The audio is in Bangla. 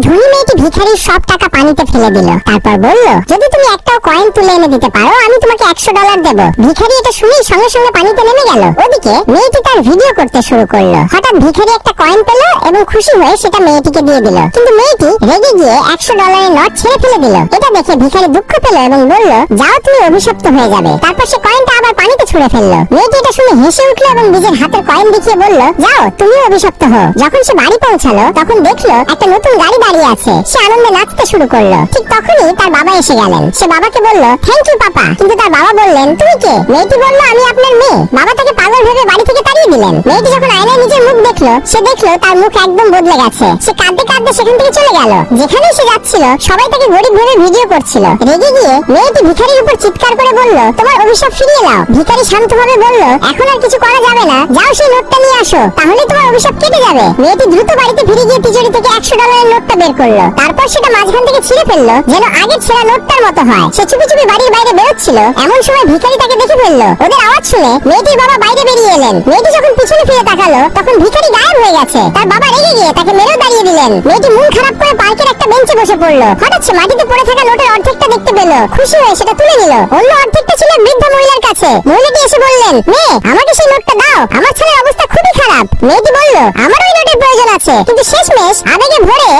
ধনী মেয়েটি ভিখারির সব টাকা পানিতে ফেলে দিল। তারপর বলল, যদি তুমি একটাও কয়েন তুলে এনে দিতে পারো আমি তোমাকে $100 দেব। ভিখারি এটা শুনেই সঙ্গে সঙ্গে পানিতে নেমে গেল। ওদিকে মেয়েটি তার ভিডিও করতে শুরু করলো। হঠাৎ ভিখারি একটা কয়েন পেল এবং খুশি হয়ে সেটা মেয়েটিকে দিয়ে দিল। কিন্তু মেয়েটি রেগে গিয়ে $100 নোট ছেড়ে ফেলে দিল। এটা দেখে ভিখারি দুঃখ পেল এবং বলল, যাও তুমি অভিশপ্ত হয়ে যাবে। তারপর সে কয়েনটা আবার পানিতে ছুঁড়ে ফেললো। মেয়েটি এটা শুনে হেসে উঠলো এবং নিজের হাতের কয়েন দেখিয়ে বলল, যাও তুমি অভিশপ্ত হও। যখন সে বাড়ি পৌঁছালো তখন দেখলো একটা নতুন গাড়ি দাঁড়িয়ে আছে। সে আনন্দে নাচতে শুরু করলো। ঠিক তখনই তার বাবা এসে গেলেন। সে বাবাকে বলল, থ্যাংক ইউ পাপা। কিন্তু তার বাবা বললেন, তুমি কে? মেয়েটি বলল, আমি আপনার মেয়ে। বাবা তাকে পাগল ভেবে বাড়ি থেকে তাড়িয়ে দিলেন। মেয়েটি যখন আয়নায় নিজের মুখ দেখলো, সে দেখলো তার মুখ একদম বদলে গেছে। সে কাঁদতে কাঁদতে সেখান থেকে চলে গেল। যেখানেই সে যাচ্ছিল সবাই তাকে গরিব ভেবে ভিডিও করছিল। রেগে গিয়ে মেয়েটি ভিখারির উপর চিৎকার করে বলল, তোমার অভিশাপ ফিরিয়ে নাও। ভিখারি শান্তভাবে বলল, এখন আর কিছু করা যাবে না, যাও সেই নোটটা নিয়ে আসো, তাহলে তোমার অভিশাপ কেটে যাবে। মেয়েটি দ্রুত বাড়িতে ফিরে গিয়ে তিজোরি থেকে $100 নোটটা বের করলো। তারপর সেটা মাঝখান থেকে ছিঁড়ে ফেললো যেন আগের ছেঁড়া নোটটার মতো হয়। সে চুপি চুপি বাড়ির বাইরে বেরোচ্ছিল। এমন সময় ভিখারি তাকে দেখে ফেললো। ওদের আওয়াজ শুনে মেয়েটির বাবা বাইরে বেরিয়ে এলেন। মেয়েটি যখন পিছনে ফিরে তাকালো তখন ভিখারি গায়েব হয়ে গেছে। তার বাবা রেগে গিয়ে তাকে মেরেও দাঁড়িয়ে দিলেন। মেয়েটি মন খারাপ করে পার্কের একটা বেঞ্চে বসে পড়লো। হঠাৎ সে মাটিতে পড়ে থাকা নোটের অর্ধেকটা দেখতে পেল। খুশি হয়ে সেটা তুলে নিল। অন্য অর্ধেকটা ছিল বৃদ্ধ মহিলার কাছে। মহিলাটি এসে বললেন, মেয়ে আমাকে সেই নোটটা দাও, আমার ছেলের অবস্থা খুবই খারাপ। মেয়েটি বলল, আমার ওই নোটের প্রয়োজন আছে। কিন্তু শেষমেশ আবেগে ভরে